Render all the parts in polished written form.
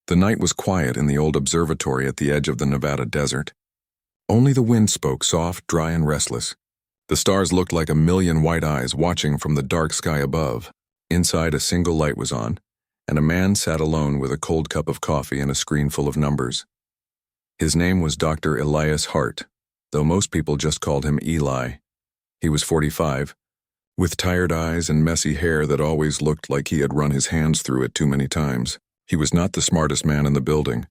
The night was quiet in the old observatory at the edge of the Nevada desert. Only the wind spoke, soft, dry, and restless. The stars looked like a million white eyes watching from the dark sky above. Inside, a single light was on, and a man sat alone with a cold cup of coffee and a screen full of numbers. His name was Dr. Elias Hart, though most people just called him Eli. He was 45, with tired eyes and messy hair that always looked like he had run his hands through it too many times. He was not the smartest man in the building,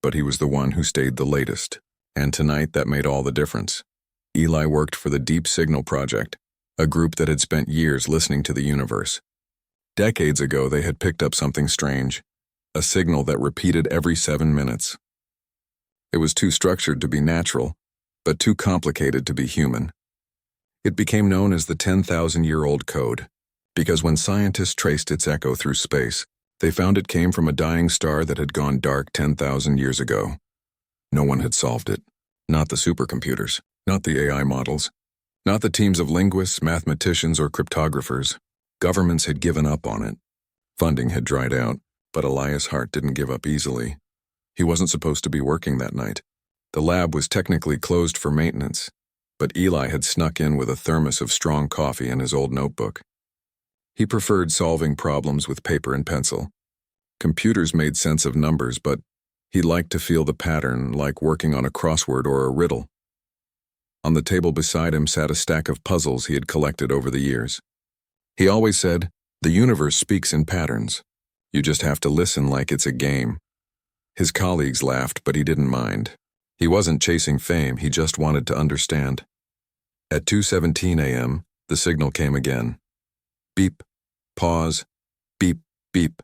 but he was the one who stayed the latest. And tonight that made all the difference. Eli worked for the Deep Signal Project, a group that had spent years listening to the universe. Decades ago they had picked up something strange, a signal that repeated every 7 minutes. It was too structured to be natural, but too complicated to be human. It became known as the 10,000-year-old code, because when scientists traced its echo through space, they found it came from a dying star that had gone dark 10,000 years ago. No one had solved it. Not the supercomputers, not the AI models, not the teams of linguists, mathematicians, or cryptographers. Governments had given up on it. Funding had dried out, but Elias Hart didn't give up easily. He wasn't supposed to be working that night. The lab was technically closed for maintenance, but Eli had snuck in with a thermos of strong coffee and his old notebook. He preferred solving problems with paper and pencil. Computers made sense of numbers, but he liked to feel the pattern, like working on a crossword or a riddle. On the table beside him sat a stack of puzzles he had collected over the years. He always said, "The universe speaks in patterns. You just have to listen like it's a game." His colleagues laughed, but he didn't mind. He wasn't chasing fame, he just wanted to understand. At 2:17 a.m., the signal came again. Beep, pause, beep, beep.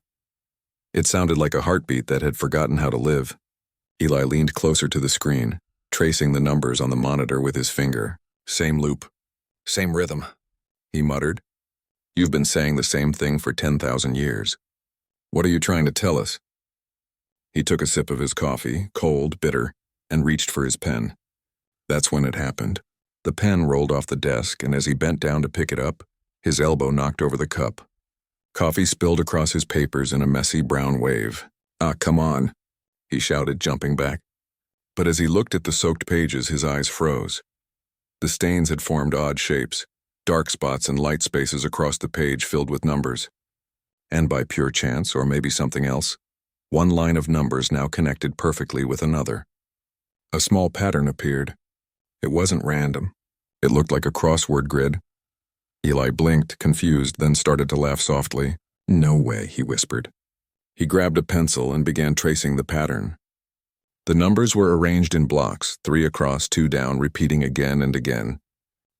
It sounded like a heartbeat that had forgotten how to live. Eli leaned closer to the screen, tracing the numbers on the monitor with his finger. Same loop, same rhythm, he muttered. You've been saying the same thing for 10,000 years. What are you trying to tell us? He took a sip of his coffee, cold, bitter, and reached for his pen. That's when it happened. The pen rolled off the desk, and as he bent down to pick it up, his elbow knocked over the cup. Coffee spilled across his papers in a messy brown wave. "Ah, come on," he shouted, jumping back. But as he looked at the soaked pages, his eyes froze. The stains had formed odd shapes, dark spots and light spaces across the page filled with numbers. And by pure chance, or maybe something else, one line of numbers now connected perfectly with another. A small pattern appeared. It wasn't random. It looked like a crossword grid. Eli blinked, confused, then started to laugh softly. "No way," he whispered. He grabbed a pencil and began tracing the pattern. The numbers were arranged in blocks, 3 across, 2 down, repeating again and again.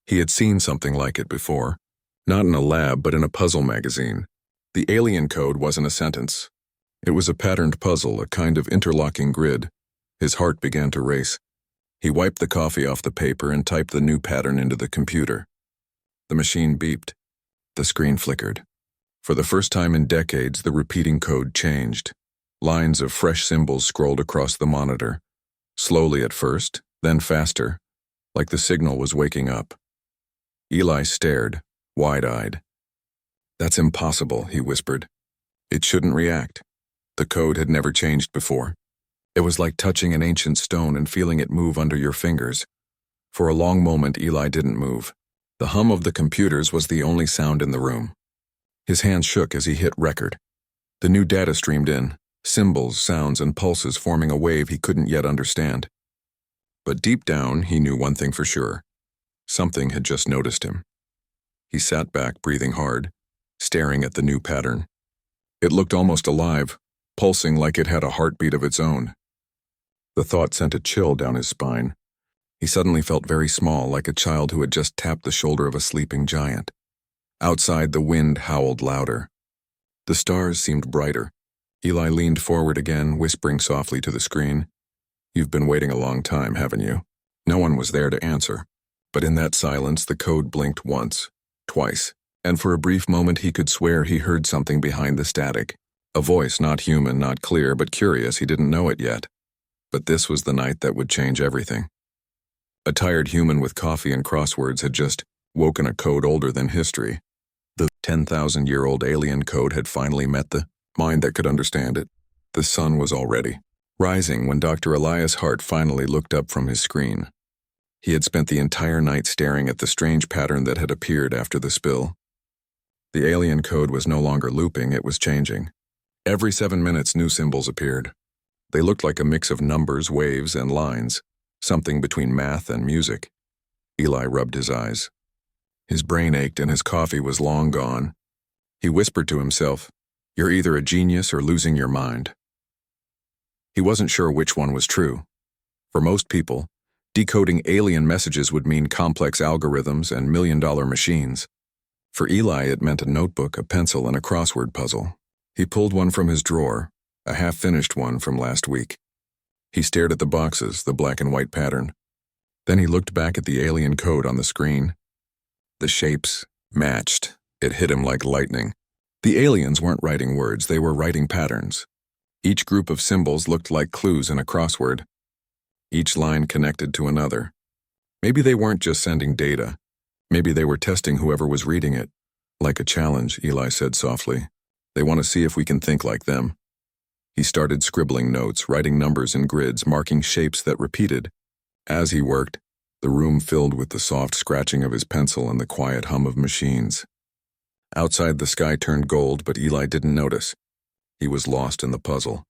He had seen something like it before. Not in a lab, but in a puzzle magazine. The alien code wasn't a sentence. It was a patterned puzzle, a kind of interlocking grid. His heart began to race. He wiped the coffee off the paper and typed the new pattern into the computer. The machine beeped. The screen flickered. For the first time in decades, the repeating code changed. Lines of fresh symbols scrolled across the monitor. Slowly at first, then faster, like the signal was waking up. Eli stared, wide-eyed. "That's impossible," he whispered. "It shouldn't react." The code had never changed before. It was like touching an ancient stone and feeling it move under your fingers. For a long moment, Eli didn't move. The hum of the computers was the only sound in the room. His hands shook as he hit record. The new data streamed in, symbols, sounds, and pulses forming a wave he couldn't yet understand. But deep down, he knew one thing for sure. Something had just noticed him. He sat back, breathing hard, staring at the new pattern. It looked almost alive, pulsing like it had a heartbeat of its own. The thought sent a chill down his spine. He suddenly felt very small, like a child who had just tapped the shoulder of a sleeping giant. Outside, the wind howled louder. The stars seemed brighter. Eli leaned forward again, whispering softly to the screen. "You've been waiting a long time, haven't you?" No one was there to answer. But in that silence, the code blinked once, twice, and for a brief moment he could swear he heard something behind the static. A voice, not human, not clear, but curious. He didn't know it yet. But this was the night that would change everything. A tired human with coffee and crosswords had just woken a code older than history. The 10,000-year-old alien code had finally met the mind that could understand it. The sun was already rising when Dr. Elias Hart finally looked up from his screen. He had spent the entire night staring at the strange pattern that had appeared after the spill. The alien code was no longer looping, it was changing. Every 7 minutes, new symbols appeared. They looked like a mix of numbers, waves, and lines, something between math and music. Eli rubbed his eyes. His brain ached and his coffee was long gone. He whispered to himself, "You're either a genius or losing your mind." He wasn't sure which one was true. For most people, decoding alien messages would mean complex algorithms and million-dollar machines. For Eli, it meant a notebook, a pencil, and a crossword puzzle. He pulled one from his drawer, a half-finished one from last week. He stared at the boxes, the black and white pattern. Then he looked back at the alien code on the screen. The shapes matched. It hit him like lightning. The aliens weren't writing words, they were writing patterns. Each group of symbols looked like clues in a crossword. Each line connected to another. Maybe they weren't just sending data. Maybe they were testing whoever was reading it. Like a challenge, Eli said softly. They want to see if we can think like them. He started scribbling notes, writing numbers in grids, marking shapes that repeated. As he worked, the room filled with the soft scratching of his pencil and the quiet hum of machines. Outside, the sky turned gold, but Eli didn't notice. He was lost in the puzzle.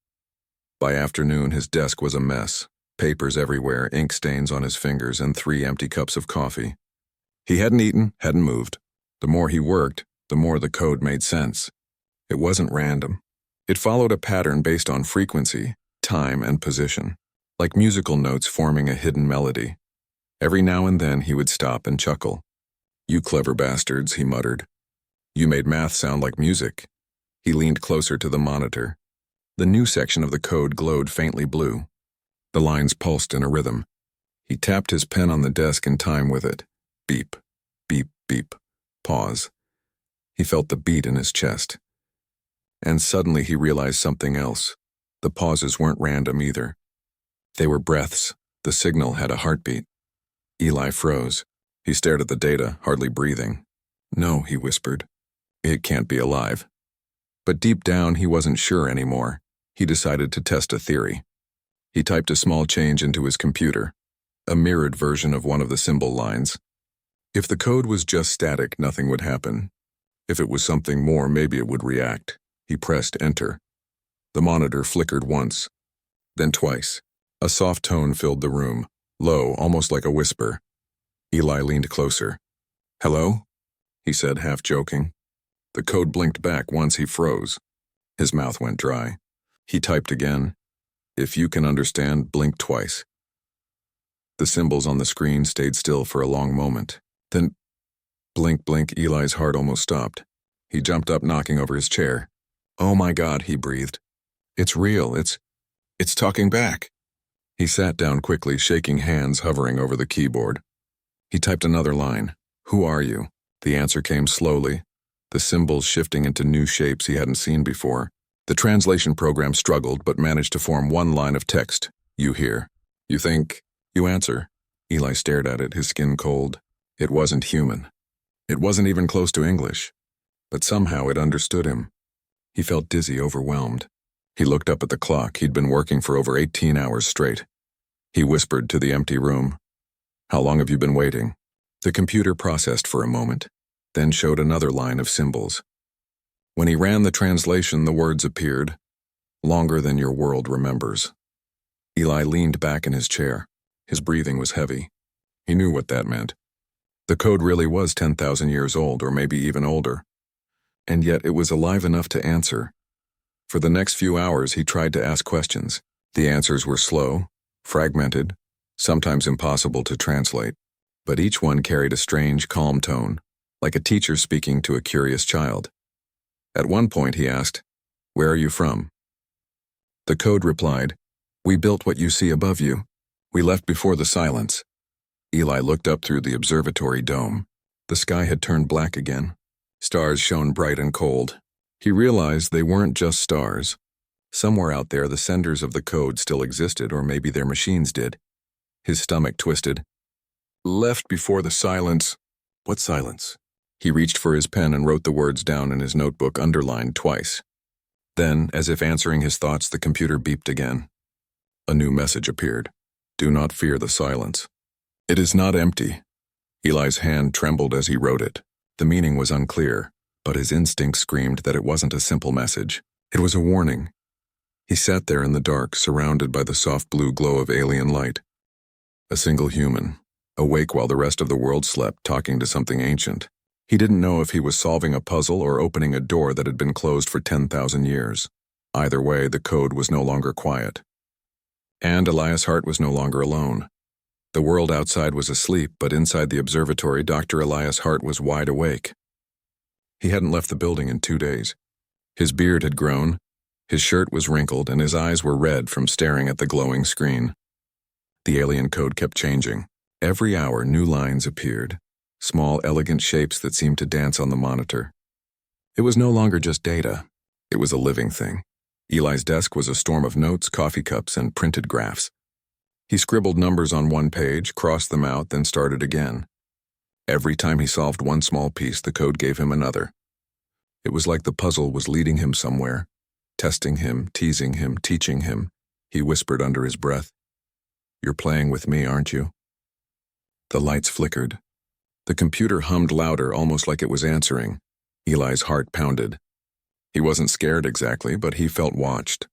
By afternoon, his desk was a mess. Papers everywhere, ink stains on his fingers, and 3 empty cups of coffee. He hadn't eaten, hadn't moved. The more he worked, the more the code made sense. It wasn't random. It followed a pattern based on frequency, time, and position, like musical notes forming a hidden melody. Every now and then he would stop and chuckle. "You clever bastards," he muttered. "You made math sound like music." He leaned closer to the monitor. The new section of the code glowed faintly blue. The lines pulsed in a rhythm. He tapped his pen on the desk in time with it. Beep, beep, beep. Pause. He felt the beat in his chest. And suddenly he realized something else. The pauses weren't random either. They were breaths. The signal had a heartbeat. Eli froze. He stared at the data, hardly breathing. "No," he whispered. "It can't be alive." But deep down, he wasn't sure anymore. He decided to test a theory. He typed a small change into his computer, a mirrored version of one of the symbol lines. If the code was just static, nothing would happen. If it was something more, maybe it would react. He pressed enter. The monitor flickered once, then twice. A soft tone filled the room, low, almost like a whisper. Eli leaned closer. "Hello?" he said, half joking. The code blinked back once he froze. His mouth went dry. He typed again. "If you can understand, blink twice." The symbols on the screen stayed still for a long moment. Then, blink, blink, Eli's heart almost stopped. He jumped up, knocking over his chair. "Oh my God," he breathed. "It's real, it's talking back." He sat down quickly, shaking hands hovering over the keyboard. He typed another line. "Who are you?" The answer came slowly, the symbols shifting into new shapes he hadn't seen before. The translation program struggled but managed to form one line of text. "You hear. You think. You answer." Eli stared at it, his skin cold. It wasn't human. It wasn't even close to English. But somehow it understood him. He felt dizzy, overwhelmed. He looked up at the clock. He'd been working for over 18 hours straight. He whispered to the empty room. "How long have you been waiting?" The computer processed for a moment, then showed another line of symbols. When he ran the translation, the words appeared. "Longer than your world remembers." Eli leaned back in his chair. His breathing was heavy. He knew what that meant. The code really was 10,000 years old, or maybe even older. And yet it was alive enough to answer. For the next few hours, he tried to ask questions. The answers were slow, fragmented, sometimes impossible to translate. But each one carried a strange, calm tone, like a teacher speaking to a curious child. At one point, he asked, "Where are you from?" The code replied, "We built what you see above you. We left before the silence." Eli looked up through the observatory dome. The sky had turned black again. Stars shone bright and cold. He realized they weren't just stars. Somewhere out there, the senders of the code still existed, or maybe their machines did. His stomach twisted. "Left before the silence." What silence? He reached for his pen and wrote the words down in his notebook, underlined twice. Then, as if answering his thoughts, the computer beeped again. A new message appeared. Do not fear the silence. It is not empty. Eli's hand trembled as he wrote it. The meaning was unclear, but his instinct screamed that it wasn't a simple message. It was a warning. He sat there in the dark, surrounded by the soft blue glow of alien light. A single human, awake while the rest of the world slept, talking to something ancient. He didn't know if he was solving a puzzle or opening a door that had been closed for 10,000 years. Either way, the code was no longer quiet. And Elias Hart was no longer alone. The world outside was asleep, but inside the observatory, Dr. Elias Hart was wide awake. He hadn't left the building in 2 days. His beard had grown, his shirt was wrinkled, and his eyes were red from staring at the glowing screen. The alien code kept changing. Every hour, new lines appeared, small, elegant shapes that seemed to dance on the monitor. It was no longer just data. It was a living thing. Eli's desk was a storm of notes, coffee cups, and printed graphs. He scribbled numbers on one page, crossed them out, then started again. Every time he solved one small piece, the code gave him another. It was like the puzzle was leading him somewhere, testing him, teasing him, teaching him. He whispered under his breath, "You're playing with me, aren't you?" The lights flickered. The computer hummed louder, almost like it was answering. Eli's heart pounded. He wasn't scared exactly, but he felt watched.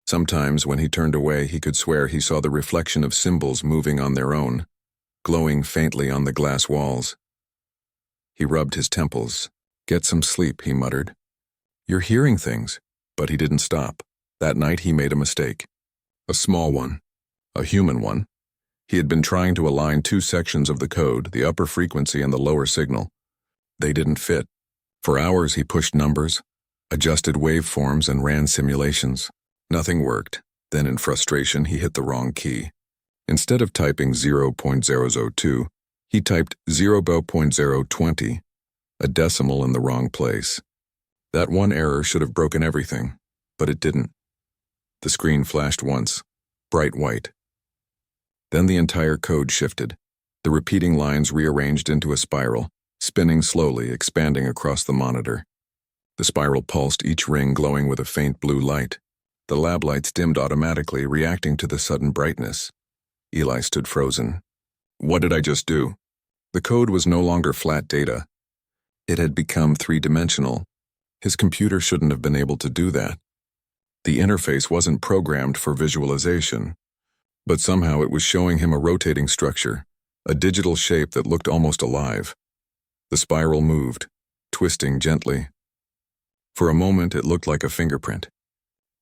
Sometimes, when he turned away, he could swear he saw the reflection of symbols moving on their own, glowing faintly on the glass walls. He rubbed his temples. "Get some sleep," he muttered. "You're hearing things." But he didn't stop. That night he made a mistake. A small one. A human one. He had been trying to align two sections of the code, the upper frequency and the lower signal. They didn't fit. For hours he pushed numbers, adjusted waveforms, and ran simulations. Nothing worked. Then in frustration he hit the wrong key. Instead of typing 0.002, he typed 0.020, a decimal in the wrong place. That one error should have broken everything, but it didn't. The screen flashed once, bright white. Then the entire code shifted. The repeating lines rearranged into a spiral, spinning slowly, expanding across the monitor. The spiral pulsed, each ring glowing with a faint blue light. The lab lights dimmed automatically, reacting to the sudden brightness. Eli stood frozen. What did I just do? The code was no longer flat data. It had become three-dimensional. His computer shouldn't have been able to do that. The interface wasn't programmed for visualization, but somehow it was showing him a rotating structure, a digital shape that looked almost alive. The spiral moved, twisting gently. For a moment it looked like a fingerprint.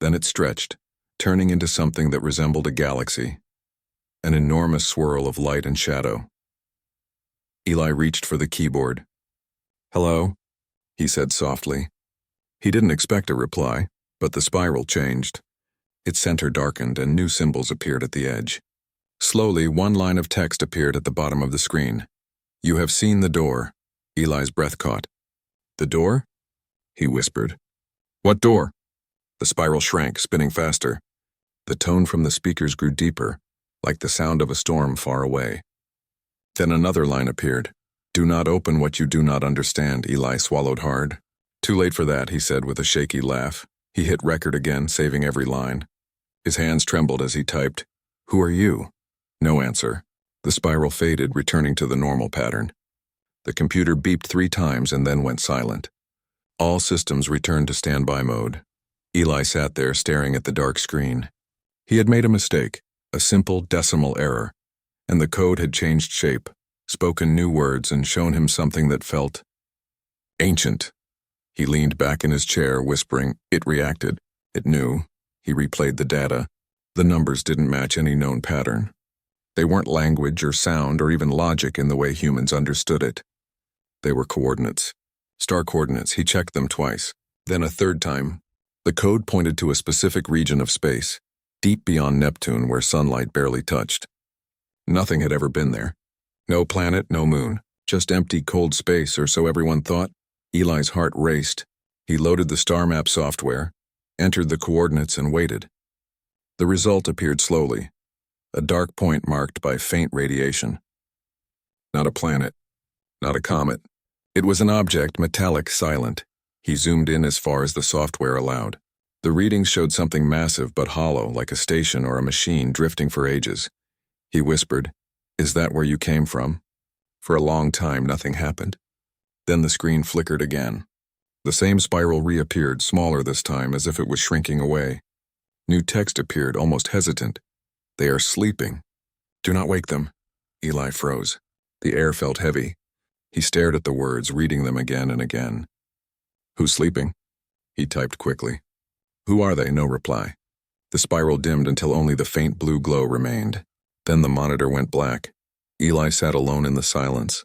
Then it stretched, turning into something that resembled a galaxy, an enormous swirl of light and shadow. Eli reached for the keyboard. "Hello?" he said softly. He didn't expect a reply, but the spiral changed. Its center darkened and new symbols appeared at the edge. Slowly, one line of text appeared at the bottom of the screen. "You have seen the door." Eli's breath caught. "The door?" he whispered. "What door?" The spiral shrank, spinning faster. The tone from the speakers grew deeper, like the sound of a storm far away. Then another line appeared. "Do not open what you do not understand." Eli swallowed hard. "Too late for that," he said with a shaky laugh. He hit record again, saving every line. His hands trembled as he typed, "Who are you?" No answer. The spiral faded, returning to the normal pattern. The computer beeped 3 times and then went silent. All systems returned to standby mode. Eli sat there staring at the dark screen. He had made a mistake, a simple decimal error, and the code had changed shape, spoken new words, and shown him something that felt ancient. He leaned back in his chair, whispering. It reacted. It knew. He replayed the data. The numbers didn't match any known pattern. They weren't language or sound or even logic in the way humans understood it. They were coordinates. Star coordinates. He checked them twice. Then a third time. The code pointed to a specific region of space, deep beyond Neptune where sunlight barely touched. Nothing had ever been there. No planet, no moon. Just empty, cold space, or so everyone thought. Eli's heart raced. He loaded the star map software, entered the coordinates, and waited. The result appeared slowly, a dark point marked by faint radiation. Not a planet, not a comet. It was an object, metallic, silent. He zoomed in as far as the software allowed. The readings showed something massive but hollow, like a station or a machine drifting for ages. He whispered, "Is that where you came from?" For a long time, nothing happened. Then the screen flickered again. The same spiral reappeared, smaller this time, as if it was shrinking away. New text appeared, almost hesitant. "They are sleeping. Do not wake them." Eli froze. The air felt heavy. He stared at the words, reading them again and again. "Who's sleeping?" He typed quickly. "Who are they?" No reply. The spiral dimmed until only the faint blue glow remained. Then the monitor went black. Eli sat alone in the silence.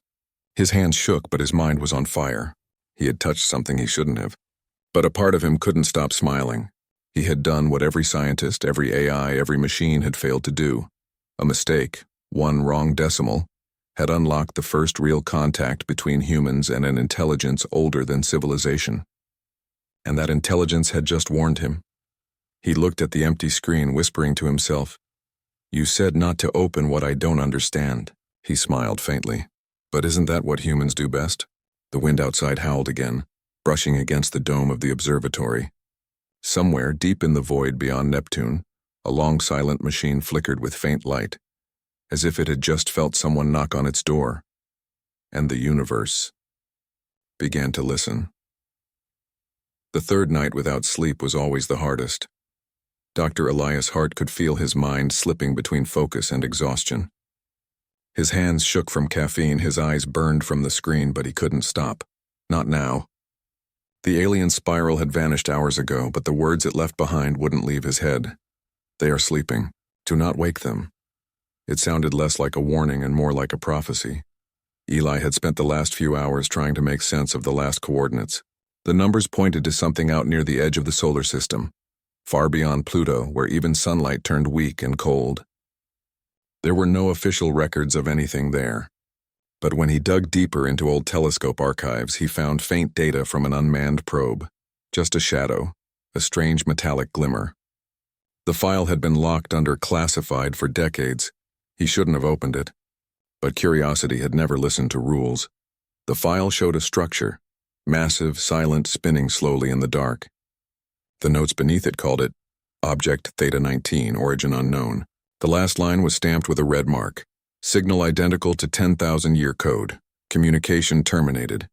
His hands shook, but his mind was on fire. He had touched something he shouldn't have. But a part of him couldn't stop smiling. He had done what every scientist, every AI, every machine had failed to do. A mistake, one wrong decimal, had unlocked the first real contact between humans and an intelligence older than civilization. And that intelligence had just warned him. He looked at the empty screen, whispering to himself, "You said not to open what I don't understand." He smiled faintly. But isn't that what humans do best? The wind outside howled again, brushing against the dome of the observatory. Somewhere, deep in the void beyond Neptune, a long silent machine flickered with faint light, as if it had just felt someone knock on its door. And the universe began to listen. The third night without sleep was always the hardest. Dr. Elias Hart could feel his mind slipping between focus and exhaustion. His hands shook from caffeine, his eyes burned from the screen, but he couldn't stop. Not now. The alien spiral had vanished hours ago, but the words it left behind wouldn't leave his head. "They are sleeping. Do not wake them." It sounded less like a warning and more like a prophecy. Eli had spent the last few hours trying to make sense of the last coordinates. The numbers pointed to something out near the edge of the solar system, far beyond Pluto, where even sunlight turned weak and cold. There were no official records of anything there. But when he dug deeper into old telescope archives, he found faint data from an unmanned probe. Just a shadow, a strange metallic glimmer. The file had been locked under classified for decades. He shouldn't have opened it. But curiosity had never listened to rules. The file showed a structure, massive, silent, spinning slowly in the dark. The notes beneath it called it Object Theta 19, Origin Unknown. The last line was stamped with a red mark. Signal identical to 10,000-year code. Communication terminated.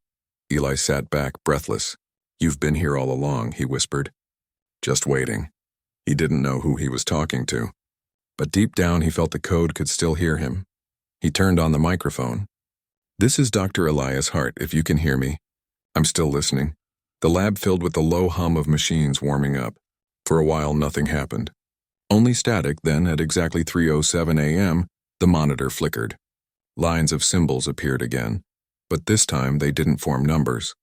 Eli sat back, breathless. "You've been here all along," he whispered. Just waiting. He didn't know who he was talking to. But deep down he felt the code could still hear him. He turned on the microphone. "This is Dr. Elias Hart, if you can hear me." "I'm still listening." The lab filled with the low hum of machines warming up. For a while nothing happened. Only static, then at exactly 3:07 a.m., the monitor flickered. Lines of symbols appeared again, but this time they didn't form numbers.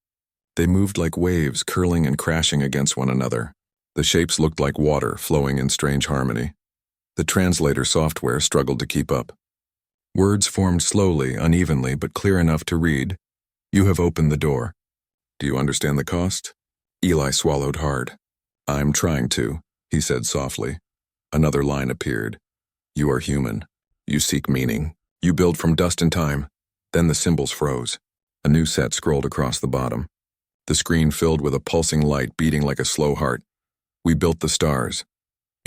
They moved like waves, curling and crashing against one another. The shapes looked like water, flowing in strange harmony. The translator software struggled to keep up. Words formed slowly, unevenly, but clear enough to read. "You have opened the door. Do you understand the cost?" Eli swallowed hard. "I'm trying to," he said softly. Another line appeared. "You are human. You seek meaning. You build from dust and time." Then the symbols froze. A new set scrolled across the bottom. The screen filled with a pulsing light beating like a slow heart. "We built the stars."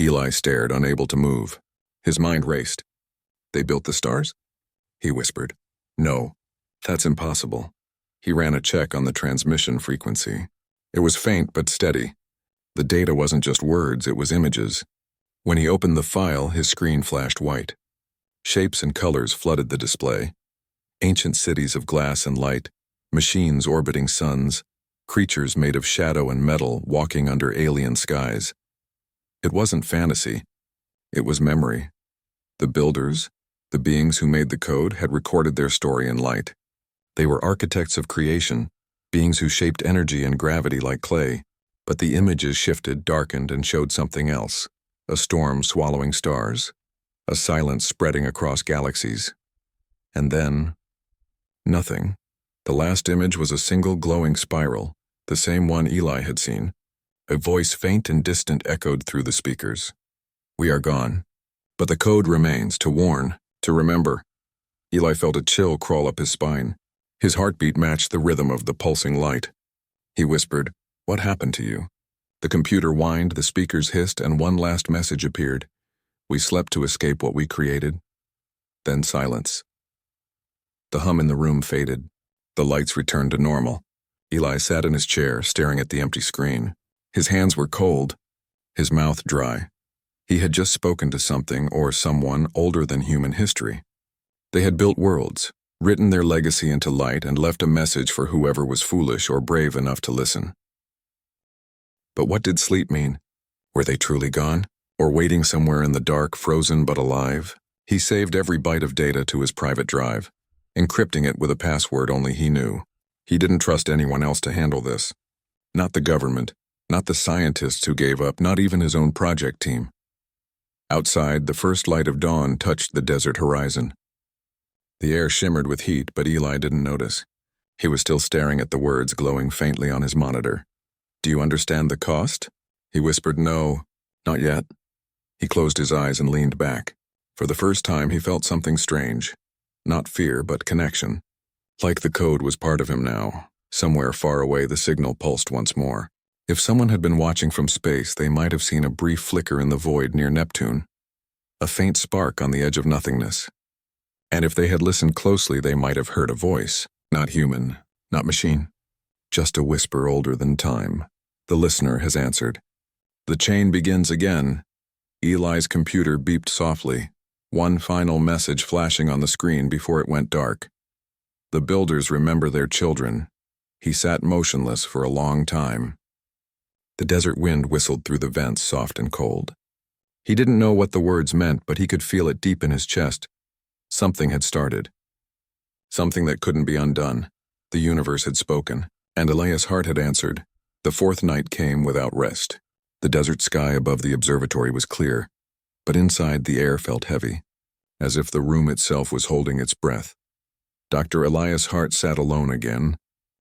Eli stared, unable to move. His mind raced. "They built the stars?" He whispered. "No, that's impossible." He ran a check on the transmission frequency. It was faint but steady. The data wasn't just words, it was images. When he opened the file, his screen flashed white. Shapes and colors flooded the display. Ancient cities of glass and light, machines orbiting suns, creatures made of shadow and metal walking under alien skies. It wasn't fantasy. It was memory. The builders, the beings who made the code, had recorded their story in light. They were architects of creation, beings who shaped energy and gravity like clay. But the images shifted, darkened, and showed something else. A storm swallowing stars. A silence spreading across galaxies. And then, nothing. The last image was a single glowing spiral, the same one Eli had seen. A voice faint and distant echoed through the speakers. "We are gone. But the code remains, to warn, to remember." Eli felt a chill crawl up his spine. His heartbeat matched the rhythm of the pulsing light. He whispered, "What happened to you?" The computer whined, the speakers hissed, and one last message appeared. We slept to escape what we created. Then silence. The hum in the room faded. The lights returned to normal. Eli sat in his chair, staring at the empty screen. His hands were cold, his mouth dry. He had just spoken to something or someone older than human history. They had built worlds, written their legacy into light, and left a message for whoever was foolish or brave enough to listen. But what did sleep mean? Were they truly gone? Or waiting somewhere in the dark, frozen but alive? He saved every byte of data to his private drive, encrypting it with a password only he knew. He didn't trust anyone else to handle this. Not the government, not the scientists who gave up, not even his own project team. Outside, the first light of dawn touched the desert horizon. The air shimmered with heat, but Eli didn't notice. He was still staring at the words glowing faintly on his monitor. "Do you understand the cost?" He whispered, "No, not yet." He closed his eyes and leaned back. For the first time, he felt something strange. Not fear, but connection. Like the code was part of him now. Somewhere far away, the signal pulsed once more. If someone had been watching from space, they might have seen a brief flicker in the void near Neptune. A faint spark on the edge of nothingness. And if they had listened closely, they might have heard a voice. Not human, not machine. Just a whisper older than time. The listener has answered. The chain begins again. Eli's computer beeped softly, one final message flashing on the screen before it went dark. The builders remember their children. He sat motionless for a long time. The desert wind whistled through the vents, soft and cold. He didn't know what the words meant, but he could feel it deep in his chest. Something had started. Something that couldn't be undone. The universe had spoken, and Elias' heart had answered. The fourth night came without rest. The desert sky above the observatory was clear, but inside the air felt heavy, as if the room itself was holding its breath. Dr. Elias Hart sat alone again,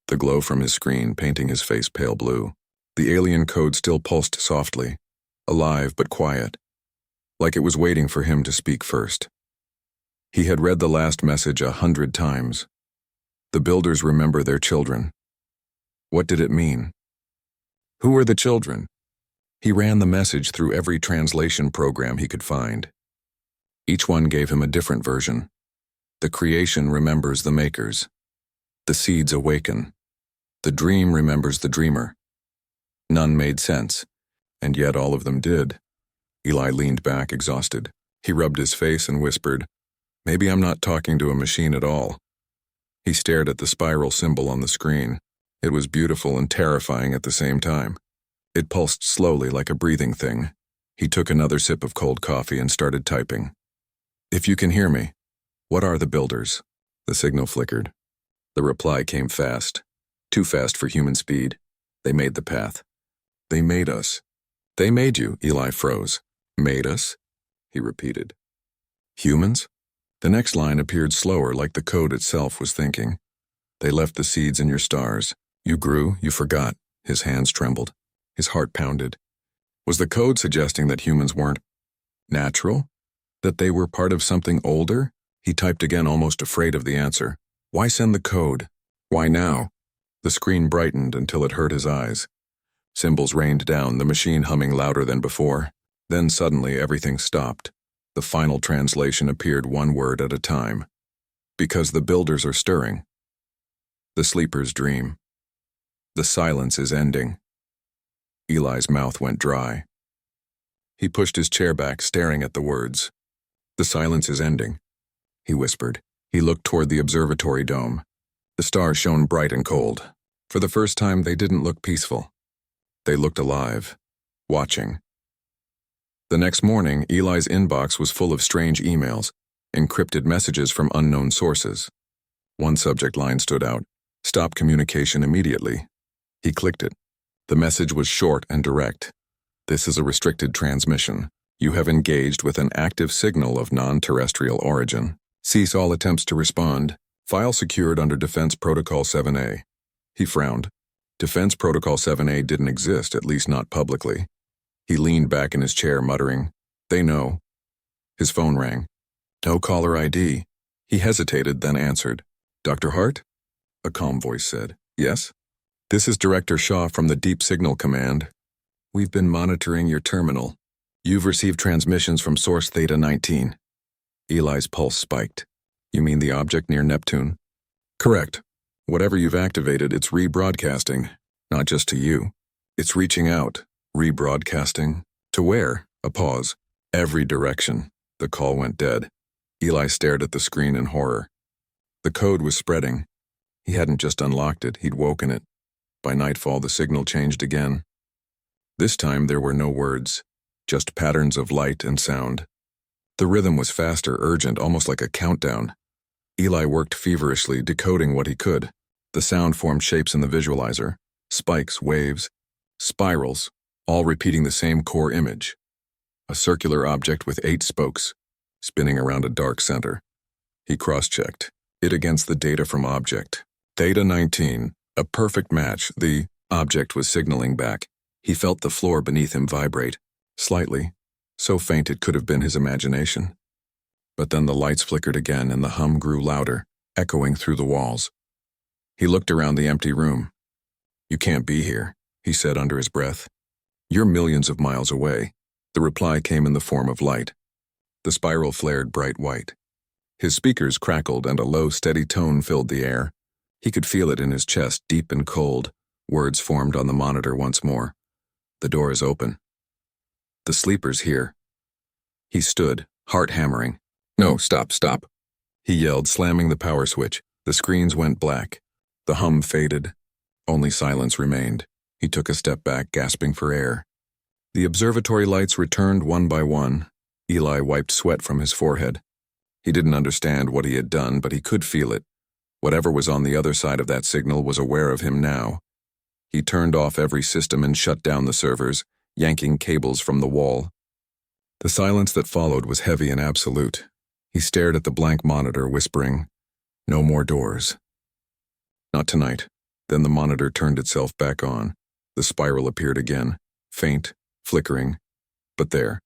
the glow from his screen painting his face pale blue. The alien code still pulsed softly, alive but quiet, like it was waiting for him to speak first. He had read the last message 100 times. The builders remember their children. What did it mean? Who were the children? He ran the message through every translation program he could find. Each one gave him a different version. The creation remembers the makers. The seeds awaken. The dream remembers the dreamer. None made sense, and yet all of them did. Eli leaned back, exhausted. He rubbed his face and whispered, "Maybe I'm not talking to a machine at all." He stared at the spiral symbol on the screen. It was beautiful and terrifying at the same time. It pulsed slowly like a breathing thing. He took another sip of cold coffee and started typing. "If you can hear me, what are the builders?" The signal flickered. The reply came fast. Too fast for human speed. They made the path. They made us. They made you, Eli froze. Made us? He repeated. Humans? The next line appeared slower, like the code itself was thinking. They left the seeds in your stars. You grew, you forgot. His hands trembled. His heart pounded. Was the code suggesting that humans weren't natural? That they were part of something older? He typed again, almost afraid of the answer. Why send the code? Why now? The screen brightened until it hurt his eyes. Symbols rained down, the machine humming louder than before. Then suddenly everything stopped. The final translation appeared one word at a time. Because the builders are stirring. The sleepers dream. The silence is ending. Eli's mouth went dry. He pushed his chair back, staring at the words. The silence is ending, he whispered. He looked toward the observatory dome. The stars shone bright and cold. For the first time, they didn't look peaceful. They looked alive, watching. The next morning, Eli's inbox was full of strange emails, encrypted messages from unknown sources. One subject line stood out. Stop communication immediately. He clicked it. The message was short and direct. This is a restricted transmission. You have engaged with an active signal of non-terrestrial origin. Cease all attempts to respond. File secured under Defense Protocol 7A. He frowned. Defense Protocol 7A didn't exist, at least not publicly. He leaned back in his chair, muttering, They know. His phone rang. No caller ID. He hesitated, then answered. Dr. Hart? A calm voice said. Yes? This is Director Shaw from the Deep Signal Command. We've been monitoring your terminal. You've received transmissions from source Theta 19. Eli's pulse spiked. You mean the object near Neptune? Correct. Whatever you've activated, it's rebroadcasting. Not just to you. It's reaching out. Rebroadcasting. To where? A pause. Every direction. The call went dead. Eli stared at the screen in horror. The code was spreading. He hadn't just unlocked it, he'd woken it. By nightfall, the signal changed again. This time, there were no words, just patterns of light and sound. The rhythm was faster, urgent, almost like a countdown. Eli worked feverishly, decoding what he could. The sound formed shapes in the visualizer. Spikes, waves, spirals, all repeating the same core image. A circular object with 8 spokes, spinning around a dark center. He cross-checked it against the data from object. Theta 19, a perfect match, the object was signaling back. He felt the floor beneath him vibrate, slightly, so faint it could have been his imagination. But then the lights flickered again and the hum grew louder, echoing through the walls. He looked around the empty room. You can't be here, he said under his breath. You're millions of miles away. The reply came in the form of light. The spiral flared bright white. His speakers crackled and a low, steady tone filled the air. He could feel it in his chest, deep and cold. Words formed on the monitor once more. The door is open. The sleeper's here. He stood, heart hammering. No, stop. He yelled, slamming the power switch. The screens went black. The hum faded. Only silence remained. He took a step back, gasping for air. The observatory lights returned one by one. Eli wiped sweat from his forehead. He didn't understand what he had done, but he could feel it. Whatever was on the other side of that signal was aware of him now. He turned off every system and shut down the servers, yanking cables from the wall. The silence that followed was heavy and absolute. He stared at the blank monitor, whispering, "No more doors." Not tonight. Then the monitor turned itself back on. The spiral appeared again, faint, flickering. But there.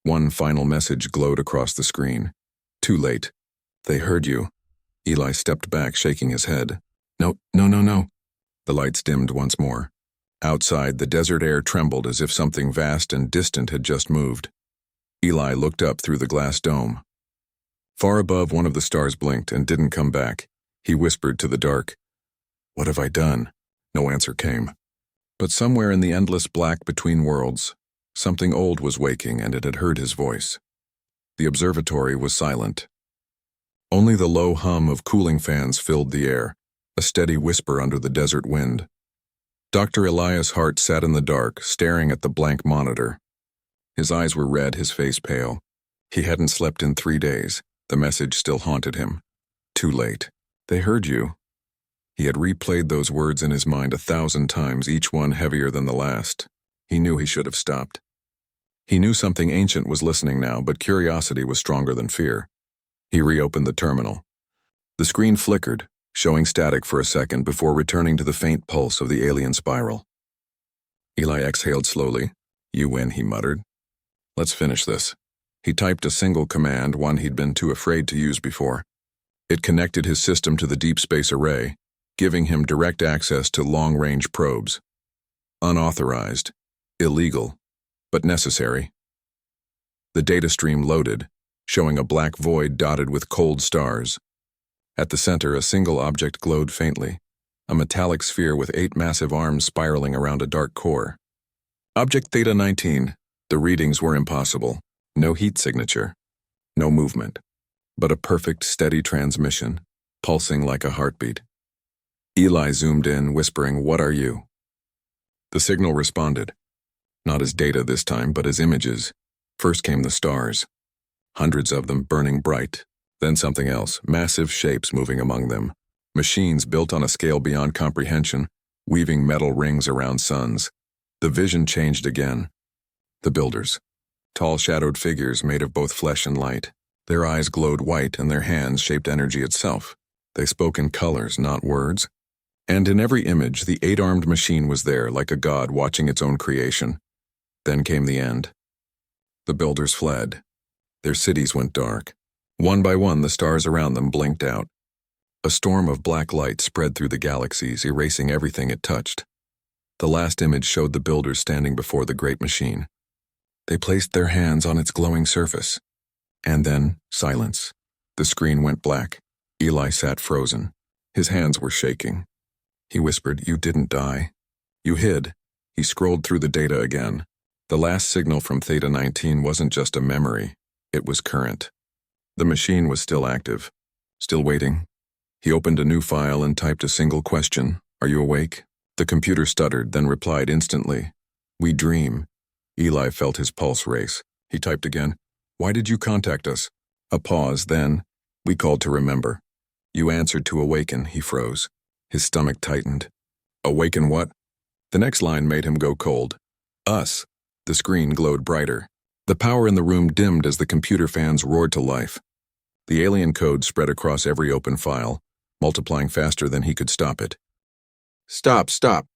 One final message glowed across the screen. Too late. They heard you. Eli stepped back, shaking his head. No. The lights dimmed once more. Outside, the desert air trembled as if something vast and distant had just moved. Eli looked up through the glass dome. Far above, one of the stars blinked and didn't come back. He whispered to the dark, "What have I done?" No answer came. But somewhere in the endless black between worlds, something old was waking and it had heard his voice. The observatory was silent. Only the low hum of cooling fans filled the air, a steady whisper under the desert wind. Dr. Elias Hart sat in the dark, staring at the blank monitor. His eyes were red, his face pale. He hadn't slept in 3 days. The message still haunted him. Too late. They heard you. He had replayed those words in his mind 1,000 times, each one heavier than the last. He knew he should have stopped. He knew something ancient was listening now, but curiosity was stronger than fear. He reopened the terminal. The screen flickered, showing static for a second before returning to the faint pulse of the alien spiral. Eli exhaled slowly. You win, he muttered. Let's finish this. He typed a single command, one he'd been too afraid to use before. It connected his system to the deep space array, giving him direct access to long-range probes. Unauthorized, illegal, but necessary. The data stream loaded, showing a black void dotted with cold stars. At the center, a single object glowed faintly, a metallic sphere with 8 massive arms spiraling around a dark core. Object Theta 19. The readings were impossible. No heat signature, no movement, but a perfect, steady transmission, pulsing like a heartbeat. Eli zoomed in, whispering, "What are you?" The signal responded. Not as data this time, but as images. First came the stars. Hundreds of them burning bright. Then something else, massive shapes moving among them. Machines built on a scale beyond comprehension, weaving metal rings around suns. The vision changed again. The builders. Tall shadowed figures made of both flesh and light. Their eyes glowed white and their hands shaped energy itself. They spoke in colors, not words. And in every image, the 8-armed machine was there, like a god watching its own creation. Then came the end. The builders fled. Their cities went dark. One by one, the stars around them blinked out. A storm of black light spread through the galaxies, erasing everything it touched. The last image showed the builders standing before the great machine. They placed their hands on its glowing surface. And then, silence. The screen went black. Eli sat frozen. His hands were shaking. He whispered, "You didn't die. You hid." He scrolled through the data again. The last signal from Theta 19 wasn't just a memory. It was current. The machine was still active. Still waiting. He opened a new file and typed a single question. "Are you awake?" The computer stuttered, then replied instantly. "We dream." Eli felt his pulse race. He typed again. "Why did you contact us?" A pause, then, "We called to remember." "You answered to awaken." He froze. His stomach tightened. "Awaken what?" The next line made him go cold. "Us." The screen glowed brighter. The power in the room dimmed as the computer fans roared to life. The alien code spread across every open file, multiplying faster than he could stop it. "Stop, stop,"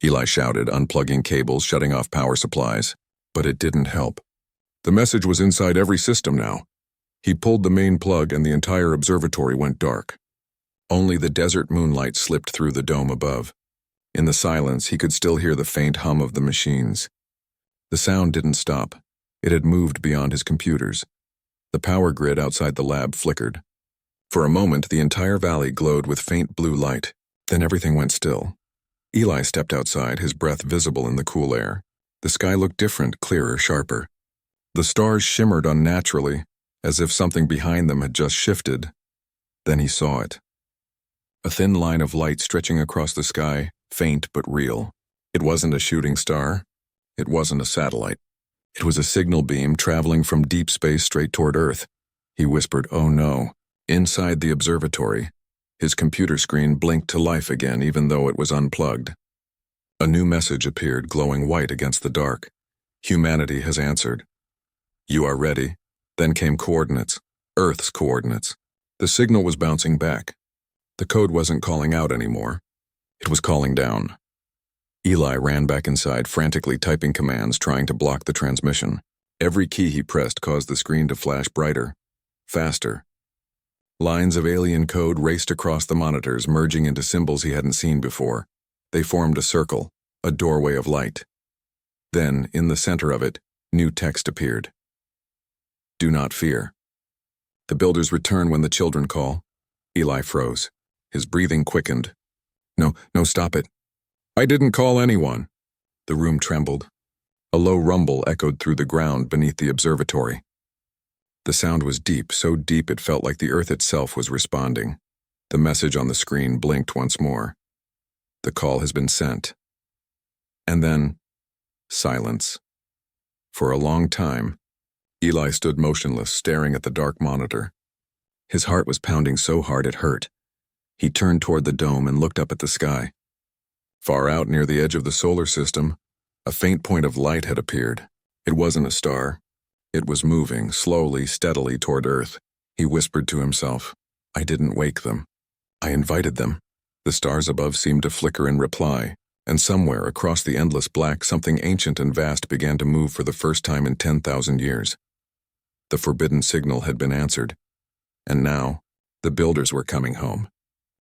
Eli shouted, unplugging cables, shutting off power supplies. But it didn't help. The message was inside every system now. He pulled the main plug and the entire observatory went dark. Only the desert moonlight slipped through the dome above. In the silence, he could still hear the faint hum of the machines. The sound didn't stop. It had moved beyond his computers. The power grid outside the lab flickered. For a moment, the entire valley glowed with faint blue light. Then everything went still. Eli stepped outside, his breath visible in the cool air. The sky looked different, clearer, sharper. The stars shimmered unnaturally, as if something behind them had just shifted. Then he saw it. A thin line of light stretching across the sky, faint but real. It wasn't a shooting star. It wasn't a satellite. It was a signal beam traveling from deep space straight toward Earth. He whispered, "Oh no." Inside the observatory, his computer screen blinked to life again even though it was unplugged. A new message appeared, glowing white against the dark. "Humanity has answered. You are ready." Then came coordinates, Earth's coordinates. The signal was bouncing back. The code wasn't calling out anymore. It was calling down. Eli ran back inside, frantically typing commands, trying to block the transmission. Every key he pressed caused the screen to flash brighter, faster. Lines of alien code raced across the monitors, merging into symbols he hadn't seen before. They formed a circle, a doorway of light. Then, in the center of it, new text appeared. "Do not fear. The builders return when the children call." Eli froze. His breathing quickened. No, stop it. "I didn't call anyone." The room trembled. A low rumble echoed through the ground beneath the observatory. The sound was deep, so deep it felt like the earth itself was responding. The message on the screen blinked once more. "The call has been sent." And then, silence. For a long time, Eli stood motionless, staring at the dark monitor. His heart was pounding so hard it hurt. He turned toward the dome and looked up at the sky. Far out near the edge of the solar system, a faint point of light had appeared. It wasn't a star. It was moving, slowly, steadily toward Earth. He whispered to himself, "I didn't wake them. I invited them." The stars above seemed to flicker in reply, and somewhere across the endless black, something ancient and vast began to move for the first time in 10,000 years. The forbidden signal had been answered, and now the builders were coming home.